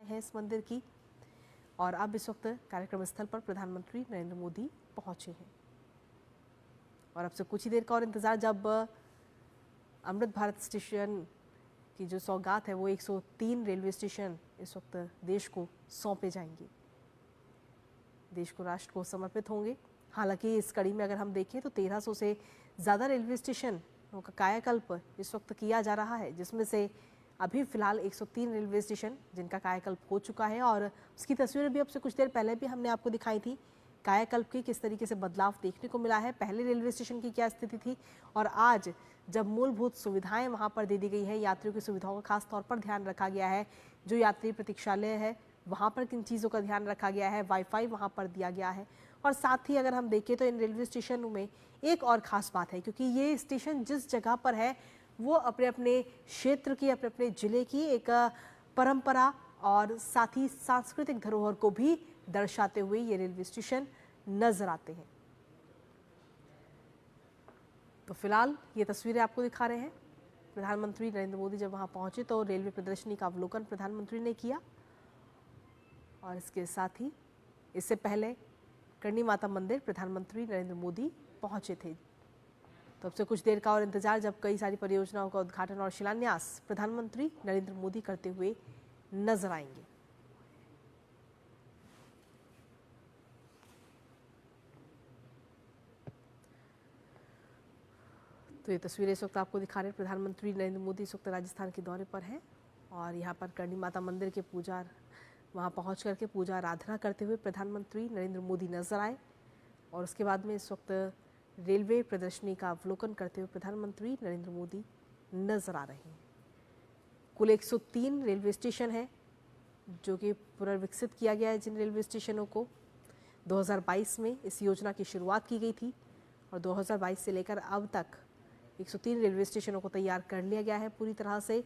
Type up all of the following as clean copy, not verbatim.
है इस मंदिर की। और अब इस वक्त कार्यक्रम स्थल पर प्रधानमंत्री नरेंद्र मोदी पहुंचे हैं और अब से कुछ ही देर का और इंतजार, जब अमृत भारत स्टेशन की जो सौगात है वो 103 रेलवे स्टेशन इस वक्त देश को सौंपे जाएंगे, देश को, राष्ट्र को समर्पित होंगे। हालांकि इस कड़ी में अगर हम देखें तो 1300 से ज़्यादा रेलवे स्टेशन का कायाकल्प इस वक्त किया जा रहा है, जिसमें से अभी फिलहाल 103 रेलवे स्टेशन जिनका कायाकल्प हो चुका है। और उसकी तस्वीरें भी अब से कुछ देर पहले भी हमने आपको दिखाई थी, कायाकल्प की किस तरीके से बदलाव देखने को मिला है, पहले रेलवे स्टेशन की क्या स्थिति थी और आज जब मूलभूत सुविधाएं वहां पर दे दी गई है, यात्रियों की सुविधाओं का खास तौर पर ध्यान रखा गया है, जो यात्री प्रतीक्षालय है वहां पर किन चीज़ों का ध्यान रखा गया है, वाईफाई वहां पर दिया गया है। और साथ ही अगर हम देखें तो इन रेलवे स्टेशनों में एक और ख़ास बात है, क्योंकि ये स्टेशन जिस जगह पर है वो अपने अपने क्षेत्र की, अपने अपने ज़िले की एक परंपरा और साथ ही सांस्कृतिक धरोहर को भी दर्शाते हुए ये रेलवे स्टेशन नजर आते हैं। तो फिलहाल ये तस्वीरें आपको दिखा रहे हैं। प्रधानमंत्री नरेंद्र मोदी जब वहां पहुंचे तो रेलवे प्रदर्शनी का अवलोकन प्रधानमंत्री ने किया और इसके साथ ही इससे पहले करणी माता मंदिर प्रधानमंत्री नरेंद्र मोदी पहुंचे थे। तो अब से कुछ देर का और इंतजार, जब कई सारी परियोजनाओं का उद्घाटन और शिलान्यास प्रधानमंत्री नरेंद्र मोदी करते हुए नजर आएंगे। तो ये तस्वीरें इस वक्त आपको दिखा रहे हैं। प्रधानमंत्री नरेंद्र मोदी इस वक्त राजस्थान के दौरे पर हैं और यहाँ पर करणी माता मंदिर के पूजा, वहाँ पहुँच करके पूजा आराधना करते हुए प्रधानमंत्री नरेंद्र मोदी नजर आए और उसके बाद में इस वक्त रेलवे प्रदर्शनी का अवलोकन करते हुए प्रधानमंत्री नरेंद्र मोदी नजर आ रहे हैं। कुल 103 रेलवे स्टेशन है जो कि पुनर्विकसित किया गया है। जिन रेलवे स्टेशनों को 2022 में इस योजना की शुरुआत की गई थी और 2022 से लेकर अब तक 103 रेलवे स्टेशनों को तैयार कर लिया गया है पूरी तरह से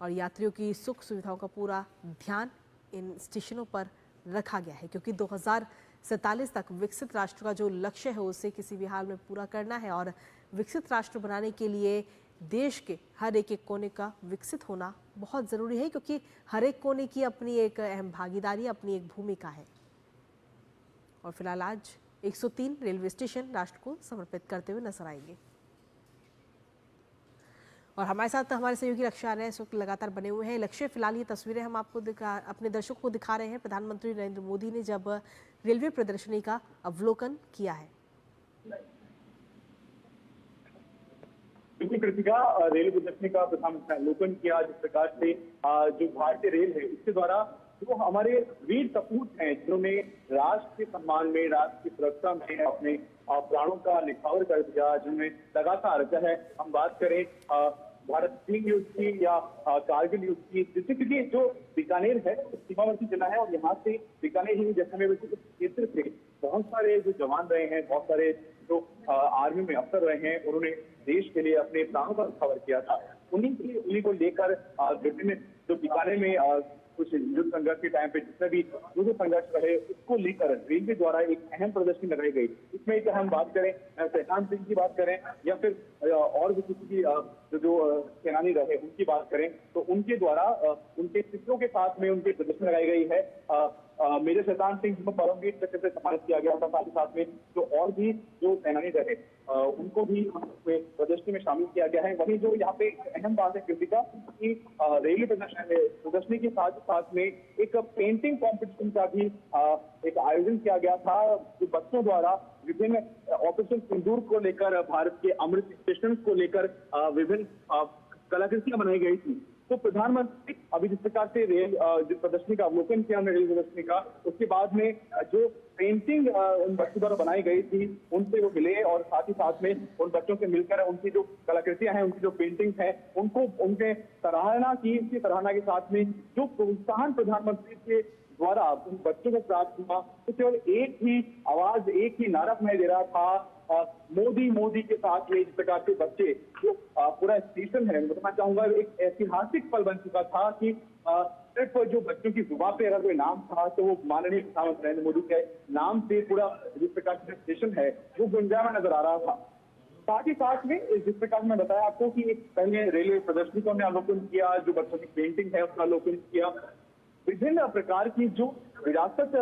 और यात्रियों की सुख सुविधाओं का पूरा ध्यान इन स्टेशनों पर रखा गया है, क्योंकि 2047 तक विकसित राष्ट्र का जो लक्ष्य है उसे किसी भी हाल में पूरा करना है और विकसित राष्ट्र बनाने के लिए देश के हर एक कोने का विकसित होना बहुत ज़रूरी है, क्योंकि हर एक कोने की अपनी एक अहम भागीदारी, अपनी एक भूमिका है। और फिलहाल आज 103 रेलवे स्टेशन राष्ट्र को समर्पित करते हुए नजर आएंगे। और हमारे साथ हमारे सहयोगी लक्ष्य आ रहे हैं, इस वक्त लगातार बने हुए हैं। लक्ष्य, फिलहाल ये तस्वीरें हम आपको अपने दर्शकों को दिखा रहे हैं। प्रधानमंत्री नरेंद्र मोदी ने जब रेलवे प्रदर्शनी का अवलोकन किया है। बिल्कुल कृतिका, रेल प्रदर्शनी का प्रधानमंत्री ने अवलोकन किया। जिस प्रकार से जो भारतीय रेल है उसके द्वारा जो हमारे वीर सपूत हैं जिन्होंने राष्ट्र के सम्मान में, राष्ट्र की सुरक्षा में अपने प्राणों का निछावर कर दिया, जिन्होंने लगातार, चाहे हम बात करें भारत चीन युद्ध की या कारगिल युद्ध की, जिससे क्योंकि जो बीकानेर है सीमावर्ती जिला है और यहाँ से बीकानेर ही जैसे उस क्षेत्र से बहुत सारे जो जवान रहे हैं, बहुत सारे जो आर्मी में अफसर रहे हैं, उन्होंने देश के लिए अपने प्राणों का निछावर किया था। उन्हीं को लेकर विभिन्न जो बीकानेर में कुछ युद्ध संघर्ष के टाइम पे जितने भी युद्ध संघर्ष रहे उसको लेकर रेलवे द्वारा एक अहम प्रदर्शनी लगाई गई। इसमें चाहे हम बात करें शैतान सिंह की बात करें या फिर और भी किसी की जो सेनानी रहे उनकी बात करें, तो उनके द्वारा उनके चित्रों के साथ में उनकी प्रदर्शनी लगाई गई है। मेजर शैतान सिंह जिनको परमवीर चक्र से सम्मानित किया गया था, साथ ही साथ में जो और भी जो सेनानी रहे उनको भी प्रदर्शनी में शामिल किया गया है। वहीं जो यहाँ पे अहम बात है कृतिका कि रेलवे प्रदर्शनी के साथ में एक पेंटिंग कॉम्पिटिशन का भी एक आयोजन किया गया था, जो बच्चों द्वारा विभिन्न ऑपरेशन सिंदूर को लेकर, भारत के अमृत स्टेशन को लेकर विभिन्न कलाकृतियां बनाई गई थी। तो प्रधानमंत्री अभी जिस प्रकार से रेल प्रदर्शनी का अवलोकन किया हमने रेल प्रदर्शनी का, उसके बाद में जो पेंटिंग उन बच्चों द्वारा बनाई गई थी उनसे वो मिले और साथ ही साथ में उन बच्चों से मिलकर उनकी जो कलाकृतियां हैं, उनकी जो पेंटिंग है, उनको उनके सराहना की। इसकी सराहना के साथ में जो प्रोत्साहन प्रधानमंत्री के द्वारा उन बच्चों को प्राप्त हुआ, तो केवल एक ही आवाज, एक ही नारा सुनाई दे रहा था, मोदी मोदी के साथ में। जिस प्रकार से बच्चे जो पूरा स्टेशन है, बताना चाहूंगा एक ऐतिहासिक पल बन चुका था कि सिर्फ जो बच्चों की जुबान पे अगर कोई नाम था तो वो माननीय प्रधानमंत्री नरेंद्र मोदी के नाम से पूरा जिस प्रकार से स्टेशन है वो गुंजायमान नजर आ रहा था। साथ ही साथ में जिस प्रकार मैं बताया आपको कि पहले रेलवे प्रदर्शनी को हमने अवलोकन किया, जो बच्चों की पेंटिंग है उसका अवलोकन किया, विभिन्न प्रकार की जो विरासत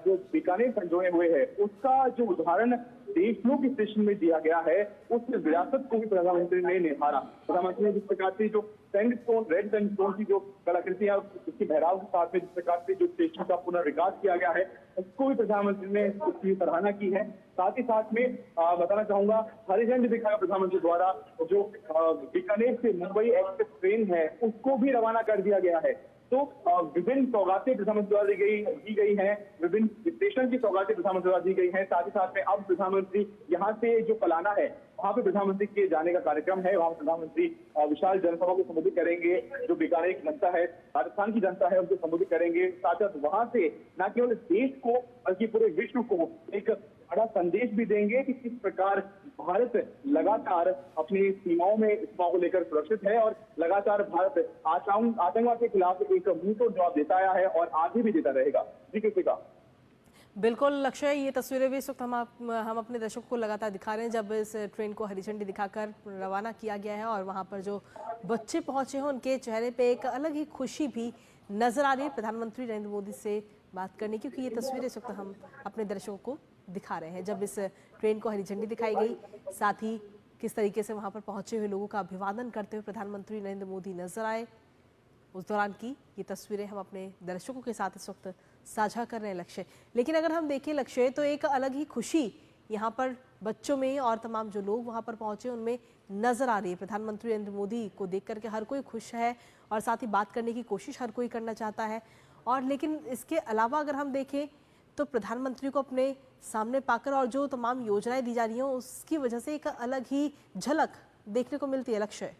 जो बीकानेर संजोए हुए है, उसका जो उदाहरण देशमुख स्टेशन में दिया गया है, उस विरासत को भी प्रधानमंत्री ने निहारा। प्रधानमंत्री ने जिस प्रकार से जो सैंडस्टोन, रेड सैंडस्टोन की जो कलाकृतियां, उसकी बहराव के साथ में जिस प्रकार से जो स्टेशन का पुनर्विकास किया गया है, उसको भी प्रधानमंत्री ने उसकी सराहना की है। साथ ही साथ में बताना चाहूंगा, हरी झंडी दिखाया प्रधानमंत्री द्वारा जो बीकानेर से मुंबई एक्सप्रेस ट्रेन है, उसको भी रवाना कर दिया गया है। तो विभिन्न सौगातें प्रधानमंत्री द्वारा दी गई हैं, विभिन्न स्टेशन की सौगातें प्रधानमंत्री द्वारा दी गई हैं। साथ ही साथ में अब प्रधानमंत्री यहाँ से जो पलाना है, वहां पे प्रधानमंत्री के जाने का कार्यक्रम है। वहां प्रधानमंत्री विशाल जनसभा को संबोधित करेंगे। जो बीकानेर की जनता है, राजस्थान की जनता है, उनको संबोधित करेंगे। साथ साथ वहां से न केवल देश को बल्कि पूरे विश्व को एक बड़ा संदेश भी देंगे कि किस प्रकार भारत लगातार अपनी सीमाओं में सीमाओं को लेकर सुरक्षित है और लगातार भारत आतंकवाद के खिलाफ एक मुंहतोड़ जवाब देता आया है और आगे भी देता रहेगा। जी कृतिका। बिल्कुल लक्ष्य, ये तस्वीरें भी इस वक्त हम अपने दर्शकों को लगातार दिखा रहे हैं जब इस ट्रेन को हरी झंडी दिखाकर रवाना किया गया है और वहां पर जो बच्चे पहुंचे हैं उनके चेहरे पे एक अलग ही खुशी भी नजर आ रही है प्रधानमंत्री नरेंद्र मोदी से बात करने, क्योंकि ये तस्वीरें इस वक्त हम अपने दर्शकों को दिखा रहे हैं जब इस ट्रेन को हरी झंडी दिखाई गई। साथ ही किस तरीके से वहां पर पहुंचे हुए लोगों का अभिवादन करते हुए प्रधानमंत्री नरेंद्र मोदी नजर आए, उस दौरान की ये तस्वीरें हम अपने दर्शकों के साथ इस वक्त साझा कर रहे हैं लक्ष्य। लेकिन अगर हम देखें लक्ष्य, तो एक अलग ही खुशी यहाँ पर बच्चों में और तमाम जो लोग वहाँ पर पहुंचे उनमें नजर आ रही है। प्रधानमंत्री नरेंद्र मोदी को देख करके हर कोई खुश है और साथ ही बात करने की कोशिश हर कोई करना चाहता है। और लेकिन इसके अलावा अगर हम देखें तो प्रधानमंत्री को अपने सामने पाकर और जो तमाम योजनाएं दी जा रही हैं उसकी वजह से एक अलग ही झलक देखने को मिलती है लक्ष्य।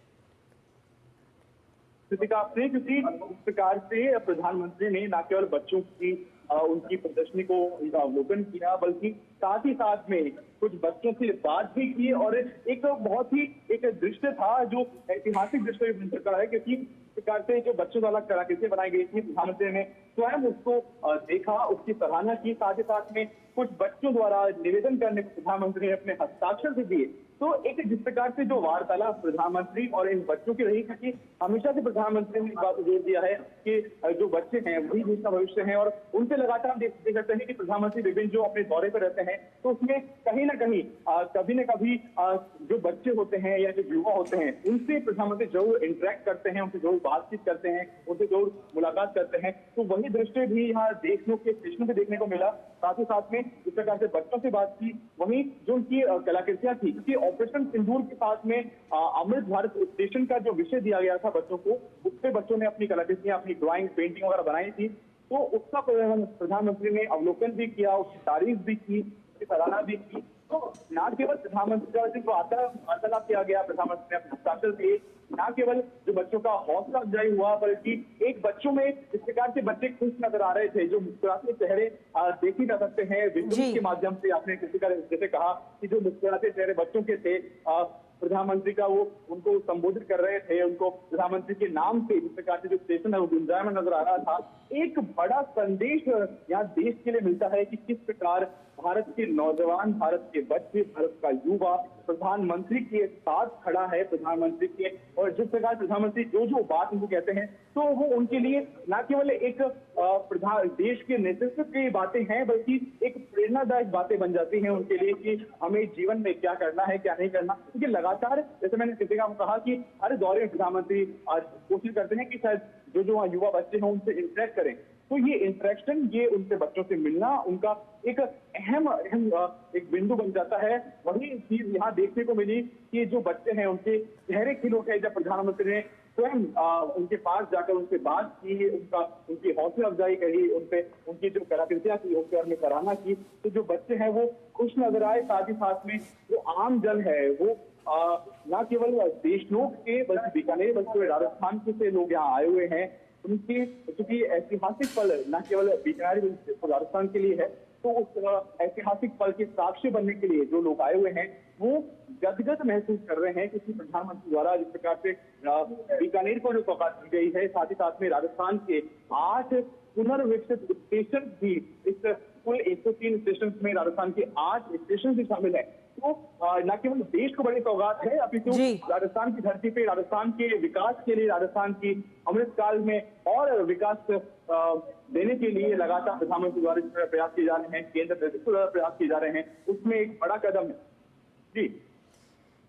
क्योंकि इस प्रकार से प्रधानमंत्री ने न केवल बच्चों की उनकी प्रदर्शनी को अवलोकन किया, बल्कि साथ ही साथ में कुछ बच्चों से बात भी की और एक बहुत ही एक दृश्य था जो ऐतिहासिक दृश्य बन चुका है, क्योंकि इस प्रकार से जो बच्चों द्वारा कलाकृतियां बनाई गई थी, प्रधानमंत्री ने स्वयं उसको देखा, उसकी सराहना की। साथ ही साथ में कुछ बच्चों द्वारा निवेदन करने को प्रधानमंत्री ने अपने हस्ताक्षर से दिए। तो एक जिस प्रकार से जो वार्तालाप प्रधानमंत्री और इन बच्चों की रही, क्योंकि हमेशा से प्रधानमंत्री ने इस बात को जोर दिया है कि जो बच्चे हैं वही देश का भविष्य है और उनसे लगातार हम देखते हैं कि प्रधानमंत्री विभिन्न जो अपने दौरे पर रहते हैं तो उसमें कहीं ना कहीं कभी न कभी जो बच्चे होते हैं या जो युवा होते हैं उनसे प्रधानमंत्री जरूर इंटरेक्ट करते हैं, उनसे जरूर बातचीत करते हैं, उनसे जरूर मुलाकात करते हैं। तो वही दृश्य भी यहाँ देशमुख के स्टेशन पे देखने को मिला। साथ ही साथ में इस प्रकार से बच्चों से बात की, वहीं जो उनकी कलाकृतियां थी, क्योंकि ऑपरेशन सिंदूर के साथ में अमृत भारत स्टेशन का जो विषय दिया गया था बच्चों को, उस पर बच्चों ने अपनी कलाकृतियां, अपनी ड्राइंग, पेंटिंग वगैरह बनाई थी। तो उसका प्रधानमंत्री ने अवलोकन भी किया, उसकी तारीफ भी की, उसकी सराहना भी की। तो न केवल प्रधानमंत्री का जो वार्तालाप किया गया, प्रधानमंत्री ने अपने हस्ताक्षर दिए, न केवल जो बच्चों का हौसला अफजाई हुआ, बल्कि एक बच्चों में इस प्रकार से बच्चे खुश नजर आ रहे थे, जो मुस्कुराते चेहरे देखे जा सकते हैं विजुअल के माध्यम से। आपने किसी का जैसे कहा कि जो मुस्कुराते चेहरे बच्चों के थे, प्रधानमंत्री का वो उनको संबोधित कर रहे थे, उनको प्रधानमंत्री के नाम से जिस प्रकार से जो स्टेशन है वो गुंजायमान नजर आ रहा था। एक बड़ा संदेश यहाँ देश के लिए मिलता है कि किस प्रकार भारत के नौजवान, भारत के बच्चे, भारत का युवा प्रधानमंत्री के साथ खड़ा है, प्रधानमंत्री के, और जिस प्रकार प्रधानमंत्री जो बात उनको कहते हैं तो वो उनके लिए न केवल एक देश के नेतृत्व की बातें हैं, बल्कि एक प्रेरणादायक बातें बन जाती हैं उनके लिए कि हमें जीवन में क्या करना है, क्या नहीं करना। क्योंकि लगातार जैसे मैंने कृतिका को कहा कि हर दौरे में प्रधानमंत्री आज कोशिश करते हैं कि शायद जो युवा बच्चे हैं उनसे इंटरेक्ट करें। तो ये इंटरेक्शन, ये उनसे बच्चों से मिलना उनका एक अहम एक बिंदु बन जाता है। वही चीज यहाँ देखने को मिली कि जो बच्चे हैं उनके चेहरे खिल उठे जब प्रधानमंत्री ने स्वयं उनके पास जाकर उनसे बात की, उनकी हौसला अफजाई करी, उनकी जो कलाकृतियां थी उनके बारे में सराहना की। तो जो बच्चे हैं वो खुश नजर आए। साथ ही साथ में जो आम जन है वो न केवल देशनोक के बल्कि बीकानेर, बल्कि राजस्थान के से लोग यहाँ आए हुए हैं। उनके चूंकि ऐतिहासिक पल न केवल बीकानेर राजस्थान के लिए है, तो उस ऐतिहासिक पल के साक्षी बनने के लिए जो लोग आए हुए हैं वो गदगद महसूस कर रहे हैं, क्योंकि प्रधानमंत्री द्वारा जिस प्रकार से बीकानेर को जो सौगात दी गई है, साथ ही साथ में राजस्थान के 8 पुनर्विकसित स्टेशन भी, इस कुल 103 स्टेशन में राजस्थान के 8 स्टेशन भी शामिल है। तो न केवल देश को बड़ी सौगात है, अपितु जी। राजस्थान की धरती पे राजस्थान के विकास के लिए, राजस्थान की अमृतकाल में और विकास देने के लिए लगातार प्रधानमंत्री द्वारा जिस प्रयास किए जा रहे हैं, केंद्र नेतृत्व द्वारा प्रयास किए जा रहे हैं, उसमें एक बड़ा कदम है। जी,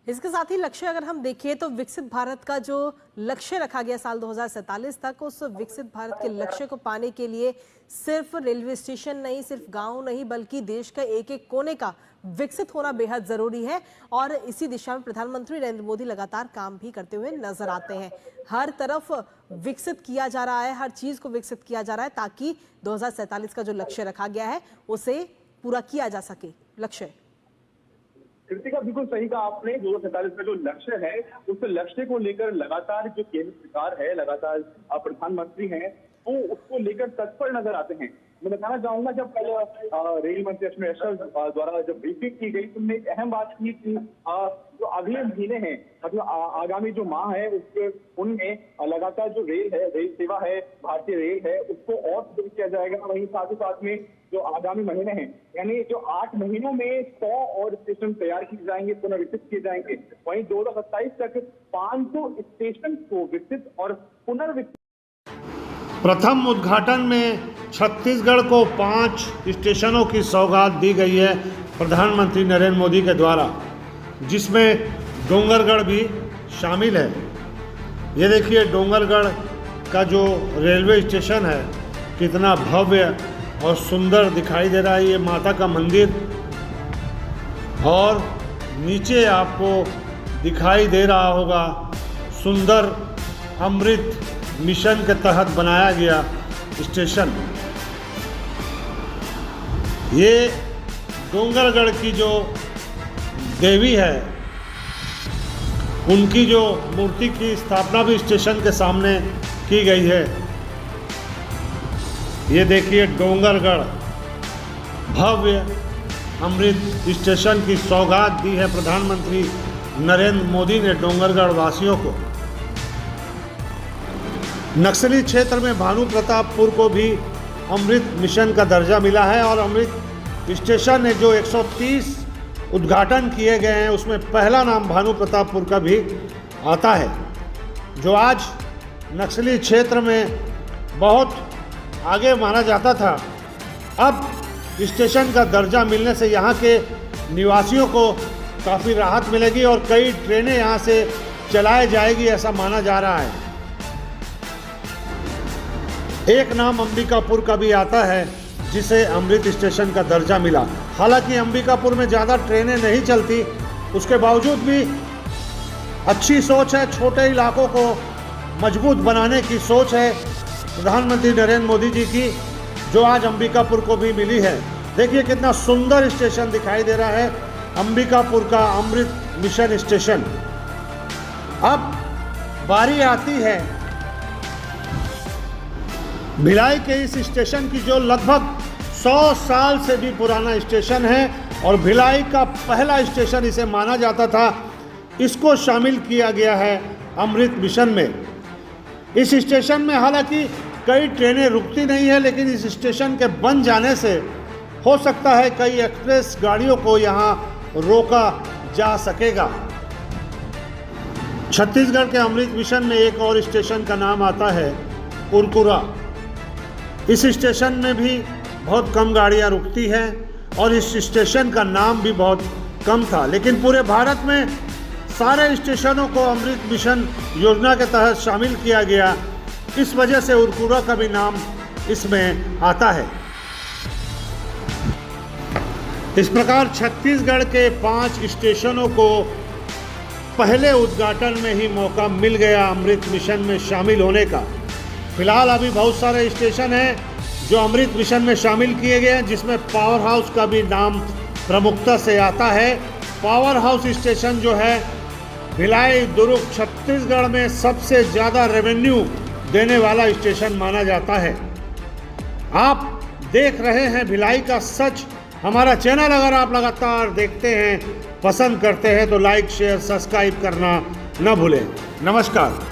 इसके साथ ही लक्ष्य अगर हम देखें तो विकसित भारत का जो लक्ष्य रखा गया साल 2047 तक, उस विकसित भारत के लक्ष्य को पाने के लिए सिर्फ रेलवे स्टेशन नहीं, सिर्फ गांव नहीं, बल्कि देश का एक एक कोने का विकसित होना बेहद जरूरी है। और इसी दिशा में प्रधानमंत्री नरेंद्र मोदी लगातार काम भी करते हुए नजर आते हैं। हर तरफ विकसित किया जा रहा है, हर चीज को विकसित किया जा रहा है ताकि 2047 का जो लक्ष्य रखा गया है उसे पूरा किया जा सके। लक्ष्य कृतिका, बिल्कुल सही कहा आपने। 2047 का जो लक्ष्य है, उस लक्ष्य को लेकर लगातार जो केंद्र सरकार है, लगातार प्रधानमंत्री हैं, वो उसको लेकर तत्पर नजर आते हैं। मैं बताना चाहूंगा, जब कल रेल मंत्री अश्विनी वैष्णव द्वारा जब ब्रीफिंग की गई, तुमने एक अहम बात की कि जो अगले महीने हैं, मतलब आगामी जो माह है, उसके उनमें लगातार जो रेल सेवा है, भारतीय रेल है, उसको और सुदृढ़ किया जाएगा। वहीं साथ ही साथ में जो आगामी महीने हैं, यानी जो 8 महीनों में 100 और स्टेशन तैयार किए जाएंगे, पुनर्विकसित किए जाएंगे। वहीं 2027 तक 500 स्टेशन को विकसित और पुनर्विकसित। प्रथम उद्घाटन में छत्तीसगढ़ को 5 स्टेशनों की सौगात दी गई है प्रधानमंत्री नरेंद्र मोदी के द्वारा, जिसमें डोंगरगढ़ भी शामिल है। ये देखिए डोंगरगढ़ का जो रेलवे स्टेशन है कितना भव्य और सुंदर दिखाई दे रहा है। ये माता का मंदिर, और नीचे आपको दिखाई दे रहा होगा सुंदर अमृत मिशन के तहत बनाया गया स्टेशन। ये डोंगरगढ़ की जो देवी है, उनकी जो मूर्ति की स्थापना भी स्टेशन के सामने की गई है। ये देखिए डोंगरगढ़ भव्य अमृत स्टेशन की सौगात दी है प्रधानमंत्री नरेंद्र मोदी ने डोंगरगढ़ वासियों को। नक्सली क्षेत्र में भानु प्रतापपुर को भी अमृत मिशन का दर्जा मिला है, और अमृत स्टेशन ने जो 130 उद्घाटन किए गए हैं, उसमें पहला नाम भानु प्रतापपुर का भी आता है, जो आज नक्सली क्षेत्र में बहुत आगे माना जाता था। अब स्टेशन का दर्जा मिलने से यहाँ के निवासियों को काफ़ी राहत मिलेगी और कई ट्रेनें यहाँ से चलाई जाएगी, ऐसा माना जा रहा है। एक नाम अंबिकापुर का भी आता है, जिसे अमृत स्टेशन का दर्जा मिला। हालांकि अंबिकापुर में ज़्यादा ट्रेनें नहीं चलती, उसके बावजूद भी अच्छी सोच है, छोटे इलाकों को मजबूत बनाने की सोच है प्रधानमंत्री नरेंद्र मोदी जी की, जो आज अंबिकापुर को भी मिली है। देखिए कितना सुंदर स्टेशन दिखाई दे रहा है अंबिकापुर का अमृत मिशन स्टेशन। अब बारी आती है भिलाई के इस स्टेशन की, जो लगभग 100 साल से भी पुराना स्टेशन है और भिलाई का पहला स्टेशन इसे माना जाता था। इसको शामिल किया गया है अमृत मिशन में। इस स्टेशन में हालांकि कई ट्रेनें रुकती नहीं है, लेकिन इस स्टेशन के बन जाने से हो सकता है कई एक्सप्रेस गाड़ियों को यहाँ रोका जा सकेगा। छत्तीसगढ़ के अमृत मिशन में एक और स्टेशन का नाम आता है कुरकुरा। इस स्टेशन में भी बहुत कम गाड़ियाँ रुकती हैं और इस स्टेशन का नाम भी बहुत कम था, लेकिन पूरे भारत में सारे स्टेशनों को अमृत मिशन योजना के तहत शामिल किया गया। इस वजह से उरकुरा का भी नाम इसमें आता है। इस प्रकार छत्तीसगढ़ के 5 स्टेशनों को पहले उद्घाटन में ही मौका मिल गया अमृत मिशन में शामिल होने का। फिलहाल अभी बहुत सारे स्टेशन हैं जो अमृत मिशन में शामिल किए गए हैं, जिसमें पावर हाउस का भी नाम प्रमुखता से आता है। पावर हाउस स्टेशन जो है भिलाई दुर्ग छत्तीसगढ़ में सबसे ज़्यादा रेवेन्यू देने वाला स्टेशन माना जाता है। आप देख रहे हैं भिलाई का सच। हमारा चैनल अगर आप लगातार देखते हैं, पसंद करते हैं, तो लाइक शेयर सब्सक्राइब करना न भूलें। नमस्कार।